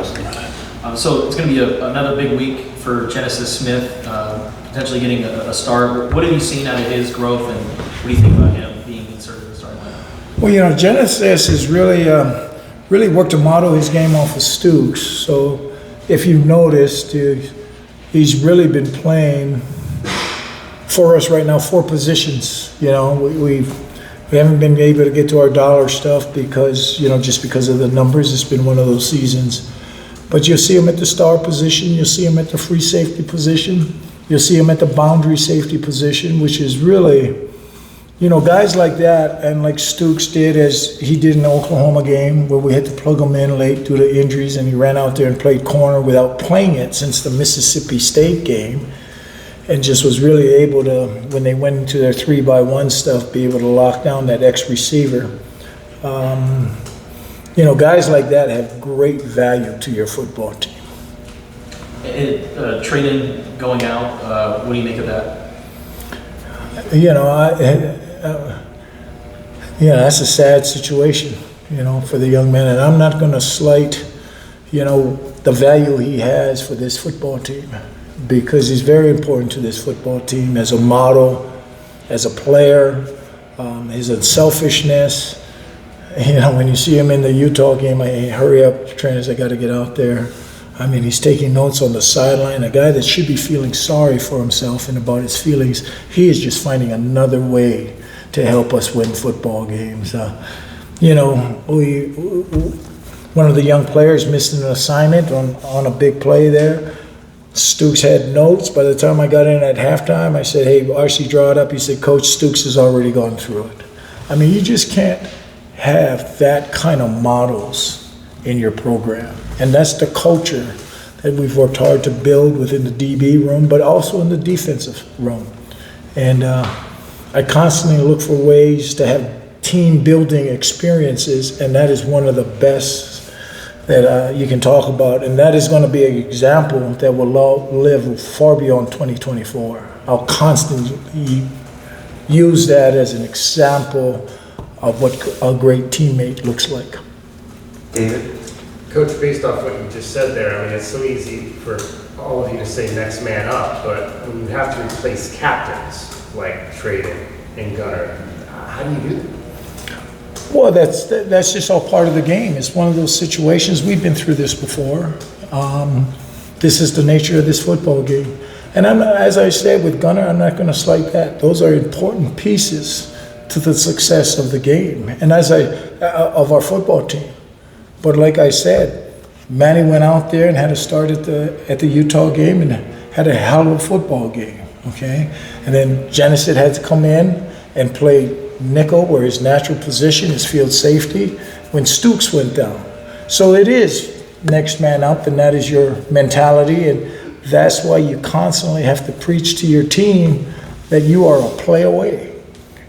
Justin. So it's going to be another big week for Genesis Smith, potentially getting a start. What have you seen out of his growth, and what do you think about him being inserted in the starting lineup? Well, Genesis has really worked to model his game off of Stooks. So if you've noticed, he's really been playing for us right now 4 positions. We haven't been able to get to our dollar stuff because, just because of the numbers. It's been one of those seasons. But you'll see him at the star position. You'll see him at the free safety position. You'll see him at the boundary safety position, which is really, guys like that, and like Stooks did, as he did in the Oklahoma game, where we had to plug him in late due to injuries, and he ran out there and played corner without playing it since the Mississippi State game, and just was really able to, when they went into their 3-by-1 stuff, be able to lock down that ex-receiver. Guys like that have great value to your football team. Trade-in going out, what do you make of that? That's a sad situation, for the young man. And I'm not going to slight, the value he has for this football team, because he's very important to this football team as a model, as a player, his unselfishness. When you see him in the Utah game, hurry up, trainers, I got to get out there. He's taking notes on the sideline. A guy that should be feeling sorry for himself and about his feelings, he is just finding another way to help us win football games. One of the young players missed an assignment on a big play there. Stooks had notes. By the time I got in at halftime, I said, hey, RC, draw it up. He said, Coach, Stooks has already gone through it. You just can't have that kind of models in your program. And that's the culture that we've worked hard to build within the DB room, but also in the defensive room. And I constantly look for ways to have team building experiences, and that is one of the best that you can talk about. And that is going to be an example that will live far beyond 2024. I'll constantly use that as an example of what a great teammate looks like. David? Coach, based off what you just said there, it's so easy for all of you to say next man up, but when you have to replace captains like Trayden and Gunnar, how do you do that? Well, that's just all part of the game. It's one of those situations. We've been through this before. This is the nature of this football game. And as I said with Gunnar, I'm not going to slight that. Those are important pieces to the success of the game and of our football team. But like I said, Manny went out there and had to start at the Utah game and had a hell of a football game, okay? And then Genesis had to come in and play nickel, where his natural position is field safety, when Stooks went down. So it is next man up, and that is your mentality, and that's why you constantly have to preach to your team that you are a play away.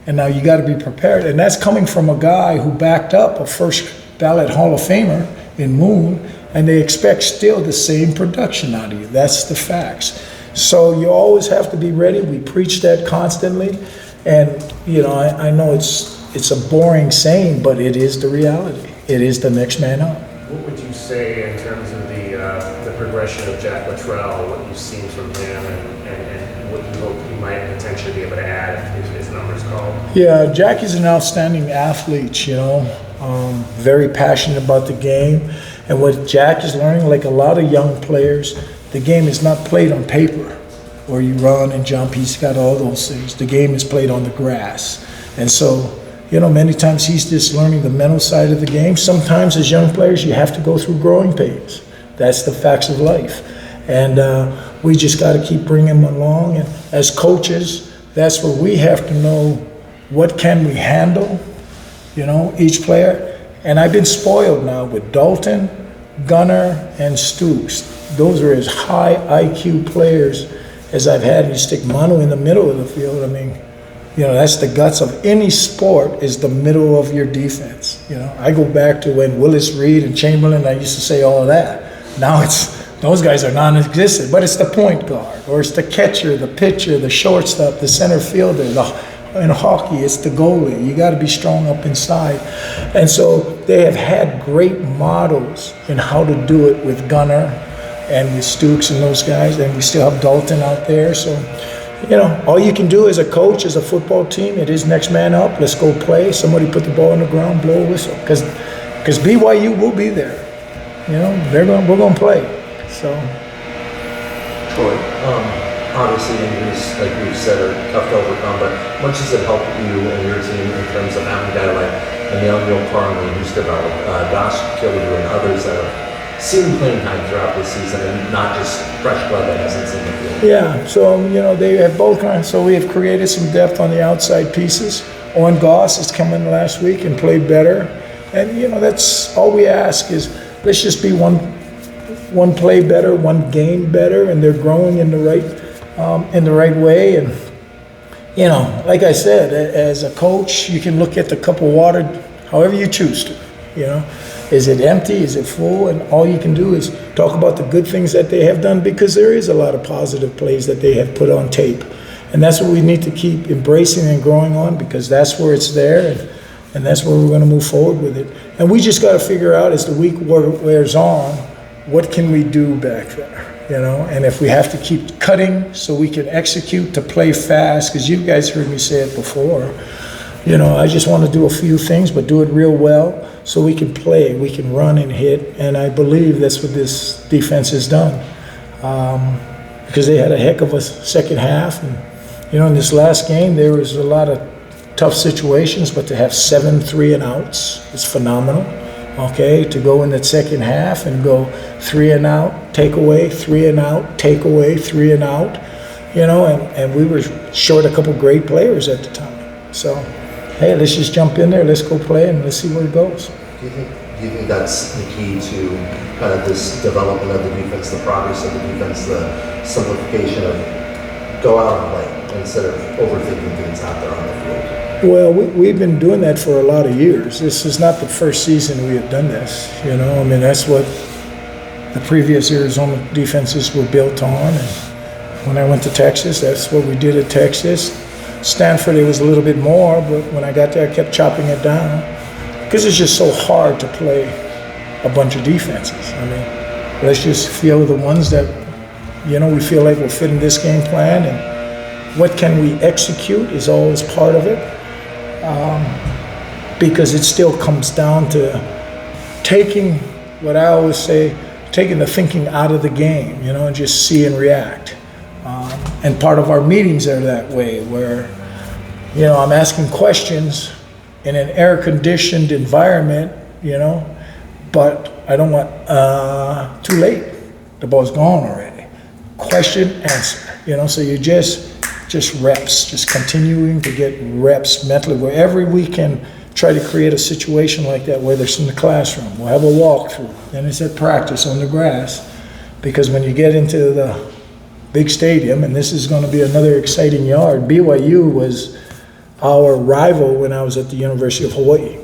And now you got to be prepared. And that's coming from a guy who backed up a first ballot Hall of Famer in Moon, and they expect still the same production out of you. That's the facts. So you always have to be ready. We preach that constantly. And, I know it's a boring saying, but it is the reality. It is the next man up. What would you say in terms of the progression of Jack Luttrell, what you've seen from him, and what you hope he might potentially be able to add if his numbers call? Yeah, Jack is an outstanding athlete, very passionate about the game. And what Jack is learning, like a lot of young players, the game is not played on paper where you run and jump. He's got all those things. The game is played on the grass. And so, many times he's just learning the mental side of the game. Sometimes as young players, you have to go through growing pains. That's the facts of life. And we just got to keep bringing him along. And as coaches, that's where we have to know what can we handle, each player. And I've been spoiled now with Dalton, Gunnar, and Stooks. Those are as high IQ players as I've had. You stick Manu in the middle of the field. That's the guts of any sport, is the middle of your defense. I go back to when Willis Reed and Chamberlain, I used to say all of that. Now those guys are non-existent, but it's the point guard, or it's the catcher, the pitcher, the shortstop, the center fielder, the in hockey, it's the goalie. You got to be strong up inside. And so they have had great models in how to do it with Gunnar and with Stooks and those guys, and we still have Dalton out there. So, all you can do as a coach, as a football team, it is next man up. Let's go play. Somebody put the ball on the ground, blow a whistle. Because BYU will be there. We're going to play. So. Obviously, injuries, like we've said, are tough to overcome, but much does it help you and your team in terms of having a guy like Emilio Carney, who's developed, Josh Killian, and others that have seen playing time throughout this season and not just fresh blood that hasn't seen the field? Yeah, so, they have both kinds. So we have created some depth on the outside pieces. Owen Goss has come in last week and played better. And, that's all we ask is let's just be one play better, one game better, and they're growing in the right way. And like I said, as a coach, you can look at the cup of water however you choose to. Is it empty? Is it full? And all you can do is talk about the good things that they have done, because there is a lot of positive plays that they have put on tape, and that's what we need to keep embracing and growing on, because that's where it's there, and that's where we're going to move forward with it. And we just got to figure out, as the week wears on, what can we do back there? And if we have to keep cutting so we can execute to play fast, because you guys heard me say it before, I just want to do a few things, but do it real well so we can play, we can run and hit, and I believe that's what this defense has done. Because they had a heck of a second half, and in this last game there was a lot of tough situations, but to have 7 3-and-outs is phenomenal. Okay, to go in that second half and go 3-and-out, take away, 3-and-out, take away, 3-and-out, and we were short a couple great players at the time. So, hey, let's just jump in there, let's go play, and let's see where it goes. Do you think that's the key to kind of this development of the defense, the progress of the defense, the simplification of go out and play instead of overthinking things out there on the field? Well, we've been doing that for a lot of years. This is not the first season we have done this. That's what the previous Arizona defenses were built on. And when I went to Texas, that's what we did at Texas. Stanford, it was a little bit more, but when I got there, I kept chopping it down, because it's just so hard to play a bunch of defenses. Let's just feel the ones that, we feel like will fit in this game plan, and what can we execute is always part of it. Because it still comes down to taking what I always say, taking the thinking out of the game, and just see and react. And part of our meetings are that way, where, I'm asking questions in an air-conditioned environment, but I don't want, too late. The ball's gone already. Question, answer, so you just reps, just continuing to get reps mentally, wherever we can try to create a situation like that, whether it's in the classroom, we'll have a walkthrough, then it's at practice on the grass, because when you get into the big stadium, and this is going to be another exciting yard. BYU was our rival when I was at the University of Hawaii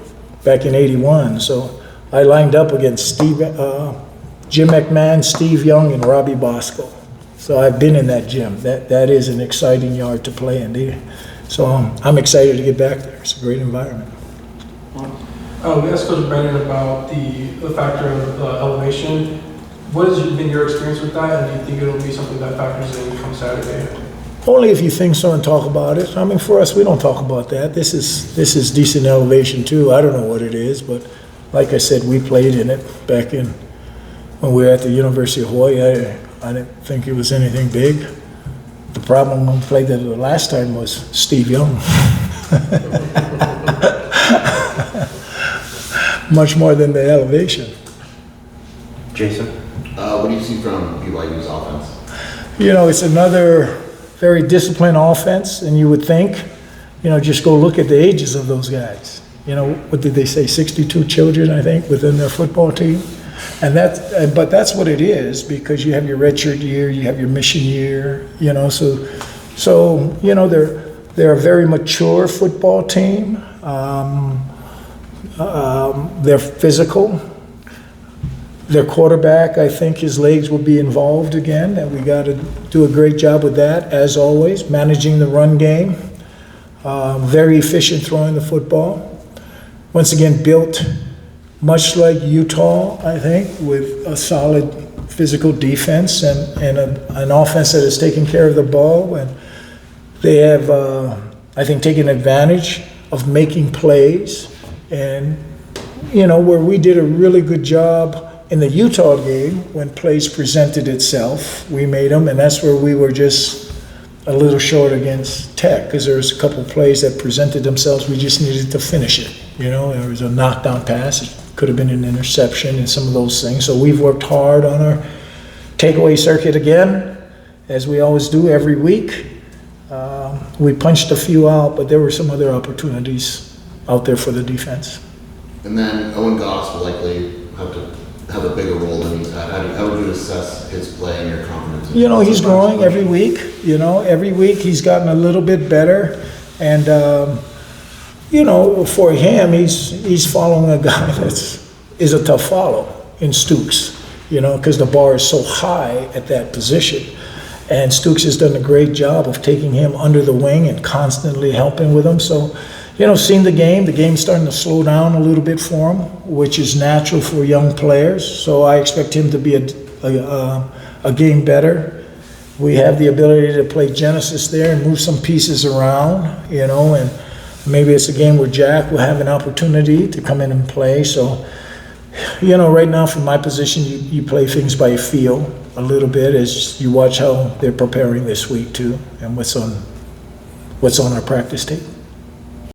back in '81, so I lined up against Jim McMahon, Steve Young, and Robbie Bosco. So I've been in that gym. That is an exciting yard to play in. So I'm excited to get back there. It's a great environment. We asked Coach Brennan about the factor of elevation. What has been your experience with that, and do you think it'll be something that factors in come Saturday? Only if you think so and talk about it. For us, we don't talk about that. This is decent elevation too. I don't know what it is, but like I said, we played in it back when we were at the University of Hawaii. I didn't think it was anything big. The problem when we played there the last time was Steve Young. Much more than the elevation. Jason? What do you see from BYU's offense? It's another very disciplined offense, and you would think, just go look at the ages of those guys. What did they say, 62 children, I think, within their football team? But that's what it is, because you have your redshirt year, you have your mission year, so they're a very mature football team. They're physical. Their quarterback, I think his legs will be involved again, and we got to do a great job with that, as always, managing the run game. very efficient throwing the football. Once again, built much like Utah, I think, with a solid physical defense and an offense that is taking care of the ball. And they have, I think, taken advantage of making plays. And, where we did a really good job in the Utah game, when plays presented itself, we made them, and that's where we were just a little short against Tech, because there was a couple plays that presented themselves, we just needed to finish it. There was a knockdown pass, it could have been an interception and some of those things. So we've worked hard on our takeaway circuit again, as we always do every week. We punched a few out, but there were some other opportunities out there for the defense. And then Owen Goss will likely have a bigger role than he's had. How would you assess his play and your confidence? He's growing every week. Every week he's gotten a little bit better. And, for him, he's following a guy is a tough follow in Stooks, because the bar is so high at that position. And Stooks has done a great job of taking him under the wing and constantly helping with him. So, seeing the game's starting to slow down a little bit for him, which is natural for young players. So I expect him to be a game better. We have the ability to play Genesis there and move some pieces around, and maybe it's a game where Jack will have an opportunity to come in and play. So, right now from my position, you play things by feel a little bit as you watch how they're preparing this week too, and what's on our practice tape.